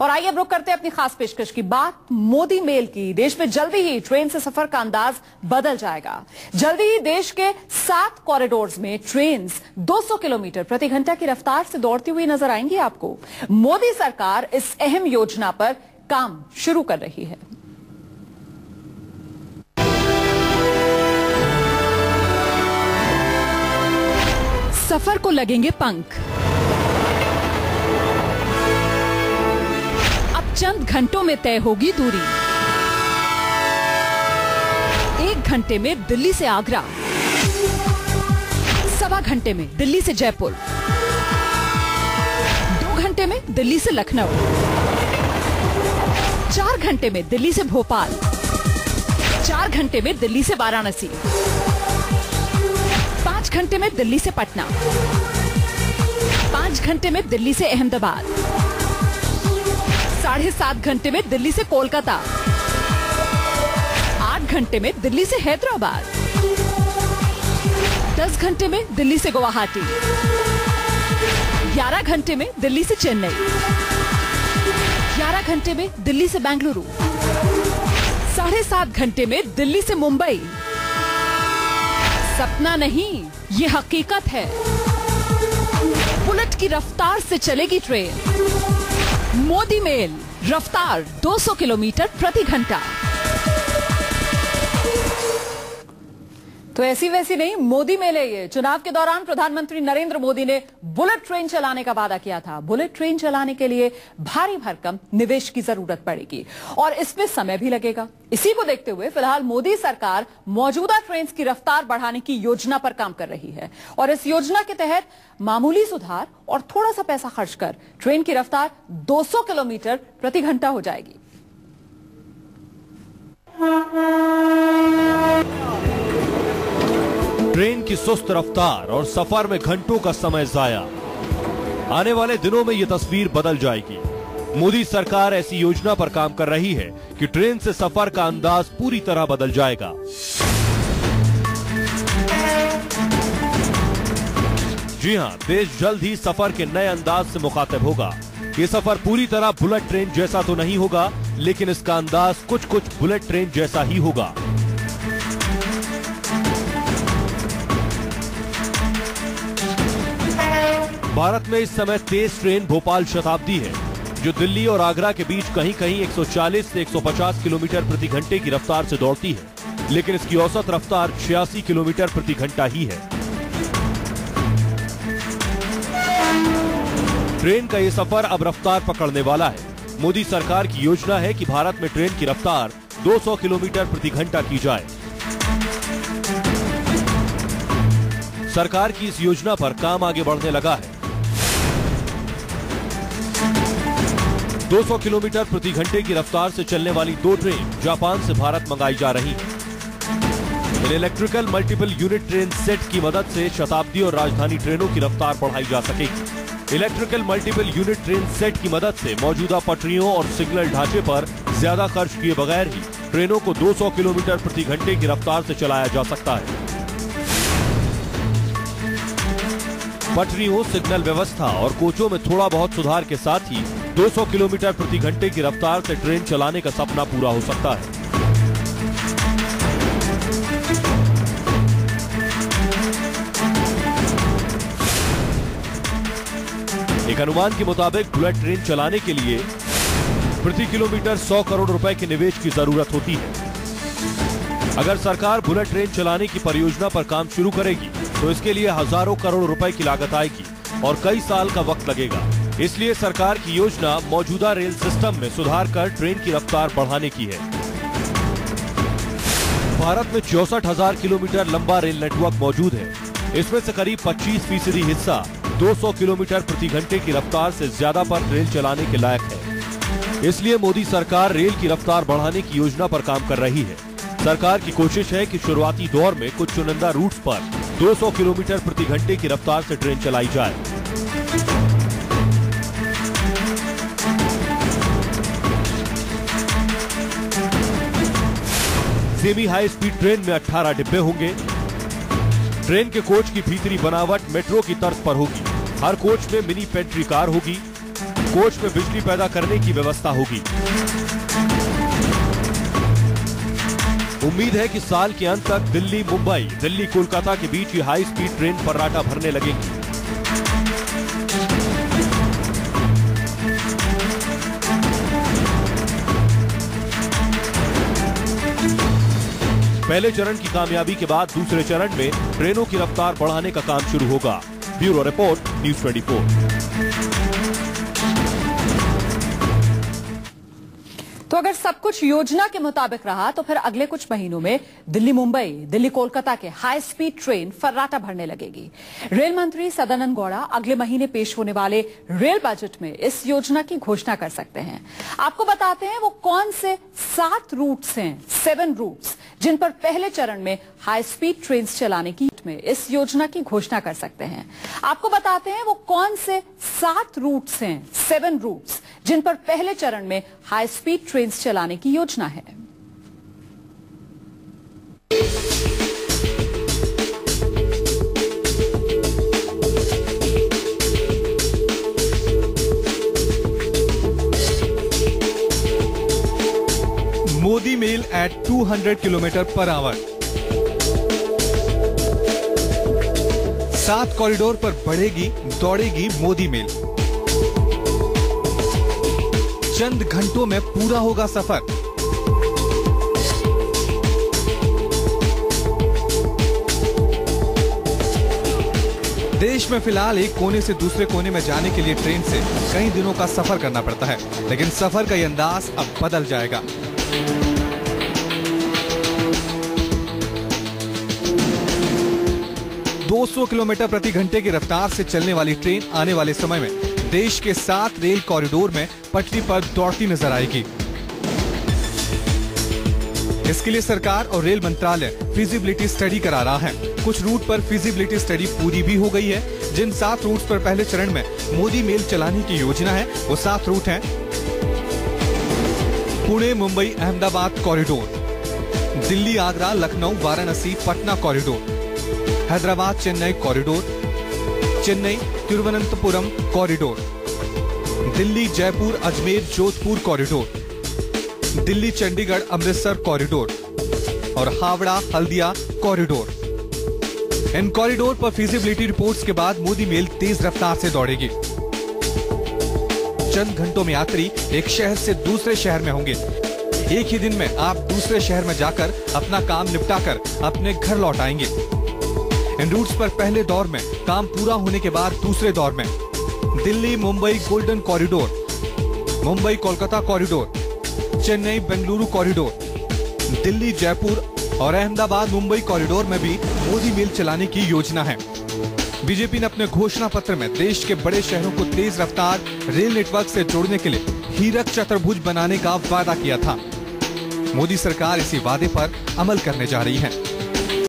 और आइए अब रुक करते हैं अपनी खास पेशकश की बात मोदी मेल की। देश में जल्दी ही ट्रेन से सफर का अंदाज बदल जाएगा। जल्दी ही देश के 7 कॉरिडोर्स में ट्रेन 200 किलोमीटर प्रति घंटा की रफ्तार से दौड़ती हुई नजर आएंगी आपको। मोदी सरकार इस अहम योजना पर काम शुरू कर रही है। सफर को लगेंगे पंख। अब चंद घंटों में तय होगी दूरी। 1 घंटे में दिल्ली से आगरा, 1.25 घंटे में दिल्ली से जयपुर, 2 घंटे में दिल्ली से लखनऊ, 4 घंटे में दिल्ली से भोपाल, 4 घंटे में दिल्ली से वाराणसी, 5 घंटे में दिल्ली से पटना, 5 घंटे में दिल्ली से अहमदाबाद, 7.5 घंटे में दिल्ली से कोलकाता, 8 घंटे में दिल्ली से हैदराबाद, 10 घंटे में दिल्ली से गुवाहाटी, 11 घंटे में दिल्ली से चेन्नई, 11 घंटे में दिल्ली से बेंगलुरु, 7.5 घंटे में दिल्ली से मुंबई। सपना नहीं, ये हकीकत है। बुलेट की रफ्तार से चलेगी ट्रेन। मोदी मेल, रफ्तार 200 किलोमीटर प्रति घंटा। तो ऐसी वैसी नहीं, मोदी मेल है ये। चुनाव के दौरान प्रधानमंत्री नरेंद्र मोदी ने बुलेट ट्रेन चलाने का वादा किया था। बुलेट ट्रेन चलाने के लिए भारी भरकम निवेश की जरूरत पड़ेगी और इसमें समय भी लगेगा। इसी को देखते हुए फिलहाल मोदी सरकार मौजूदा ट्रेन की रफ्तार बढ़ाने की योजना पर काम कर रही है और इस योजना के तहत मामूली सुधार और थोड़ा सा पैसा खर्च कर ट्रेन की रफ्तार 200 किलोमीटर प्रति घंटा हो जाएगी। ट्रेन की सुस्त रफ्तार और सफर में घंटों का समय जाया। आने वाले दिनों में ये तस्वीर बदल जाएगी। मोदी सरकार ऐसी योजना पर काम कर रही है कि ट्रेन से सफर का अंदाज पूरी तरह बदल जाएगा। जी हां, देश जल्द ही सफर के नए अंदाज से मुखातिब होगा। ये सफर पूरी तरह बुलेट ट्रेन जैसा तो नहीं होगा, लेकिन इसका अंदाज कुछ बुलेट ट्रेन जैसा ही होगा। भारत में इस समय तेज ट्रेन भोपाल शताब्दी है, जो दिल्ली और आगरा के बीच कहीं कहीं 140 से 150 किलोमीटर प्रति घंटे की रफ्तार से दौड़ती है, लेकिन इसकी औसत रफ्तार 86 किलोमीटर प्रति घंटा ही है। ट्रेन का ये सफर अब रफ्तार पकड़ने वाला है। मोदी सरकार की योजना है कि भारत में ट्रेन की रफ्तार 200 किलोमीटर प्रति घंटा की जाए। सरकार की इस योजना पर काम आगे बढ़ने लगा है। 200 किलोमीटर प्रति घंटे की रफ्तार से चलने वाली 2 ट्रेन जापान से भारत मंगाई जा रही हैं। In electrical multiple unit train set की मदद से शताब्दी और राजधानी ट्रेनों की रफ्तार बढ़ाई जा सकेगी। Electrical multiple unit train set की मदद से मौजूदा पटरियों और सिग्नल ढांचे पर ज्यादा खर्च किए बगैर ही ट्रेनों को 200 किलोमीटर प्रति घंटे की रफ्तार से चलाया जा सकता है। पटरियों, सिग्नल व्यवस्था और कोचों में थोड़ा बहुत सुधार के साथ ही 200 किलोमीटर प्रति घंटे की रफ्तार से ट्रेन चलाने का सपना पूरा हो सकता है। एक अनुमान के मुताबिक बुलेट ट्रेन चलाने के लिए प्रति किलोमीटर 100 करोड़ रुपए के निवेश की जरूरत होती है। अगर सरकार बुलेट ट्रेन चलाने की परियोजना पर काम शुरू करेगी तो इसके लिए हजारों करोड़ रुपए की लागत आएगी और कई साल का वक्त लगेगा। इसलिए सरकार की योजना मौजूदा रेल सिस्टम में सुधार कर ट्रेन की रफ्तार बढ़ाने की है। भारत में 64,000 किलोमीटर लंबा रेल नेटवर्क मौजूद है। इसमें से करीब 25% हिस्सा 200 किलोमीटर प्रति घंटे की रफ्तार से ज्यादा पर रेल चलाने के लायक है। इसलिए मोदी सरकार रेल की रफ्तार बढ़ाने की योजना पर काम कर रही है। सरकार की कोशिश है कि शुरुआती दौर में कुछ चुनिंदा रूट्स पर 200 किलोमीटर प्रति घंटे की रफ्तार से ट्रेन चलाई जाए। सेमी हाई स्पीड ट्रेन में 18 डिब्बे होंगे। ट्रेन के कोच की भीतरी बनावट मेट्रो की तर्ज पर होगी। हर कोच में मिनी पेंट्री कार होगी। कोच में बिजली पैदा करने की व्यवस्था होगी। उम्मीद है कि साल के अंत तक दिल्ली मुंबई, दिल्ली कोलकाता के बीच ये हाई स्पीड ट्रेन फर्राटा भरने लगेगी। पहले चरण की कामयाबी के बाद दूसरे चरण में ट्रेनों की रफ्तार बढ़ाने का काम शुरू होगा। Bureau report, news 24। तो अगर सब कुछ योजना के मुताबिक रहा तो फिर अगले कुछ महीनों में दिल्ली मुंबई, दिल्ली कोलकाता के हाई स्पीड ट्रेन फर्राटा भरने लगेगी। रेल मंत्री सदानंद गौड़ा अगले महीने पेश होने वाले रेल बजट में इस योजना की घोषणा कर सकते हैं। आपको बताते हैं वो कौन से 7 रूट्स हैं, 7 रूट्स, जिन पर पहले चरण में हाई स्पीड ट्रेन चलाने की में इस योजना की घोषणा कर सकते हैं। आपको बताते हैं वो कौन से 7 रूट्स हैं, 7 रूट्स, जिन पर पहले चरण में हाई स्पीड ट्रेन चलाने की योजना है। Modi mail eight 200 km/h। 7 corridor पर बढ़ेगी, दौड़ेगी मोदी मेल। चंद घंटों में पूरा होगा सफर। देश में फिलहाल एक कोने से दूसरे कोने में जाने के लिए ट्रेन से कई दिनों का सफर करना पड़ता है, लेकिन सफर का ये अंदाज अब बदल जाएगा। ...200 किलोमीटर प्रति घंटे की रफ्तार से चलने वाली ट्रेन आने वाले समय में देश के 7 रेल कॉरिडोर में पटरी पर दौड़ती नजर आएगी। इसके लिए सरकार और रेल मंत्रालय फिजिबिलिटी स्टडी करा रहा है। कुछ रूट पर फिजिबिलिटी स्टडी पूरी भी हो गई है। जिन 7 रूट्स पर पहले चरण में मोदी मेल चलाने की योजना है वो 7 रूट हैं। Pune Mumbai Ahmedabad corridor, Delhi Agra Lucknow Varanasi Patna corridor, Hyderabad Chennai corridor, Chennai Thiruvananthapuram corridor, Delhi Jaipur Ajmer Jodhpur corridor, Delhi Chandigarh Amritsar corridor और हावड़ा हल्दिया कॉरिडोर। इन कॉरिडोर पर फिजिबिलिटी रिपोर्ट्स के बाद मोदी मेल तेज रफ्तार से दौड़ेगी। चंद घंटों में यात्री एक शहर से दूसरे शहर में होंगे। एक ही दिन में आप दूसरे शहर में जाकर अपना काम निपटाकर अपने घर लौट आएंगे। इन रूट्स पर पहले दौर में काम पूरा होने के बाद दूसरे दौर में Delhi Mumbai golden corridor, Mumbai Kolkata corridor, Chennai Bengaluru corridor, Delhi Jaipur और अहमदाबाद मुंबई कॉरिडोर में भी मोदी मेल चलाने की योजना है। बीजेपी ने अपने घोषणा पत्र में देश के बड़े शहरों को तेज रफ्तार रेल नेटवर्क से जोड़ने के लिए हीरक चतुर्भुज बनाने का वादा किया था। मोदी सरकार इसी वादे पर अमल करने जा रही है।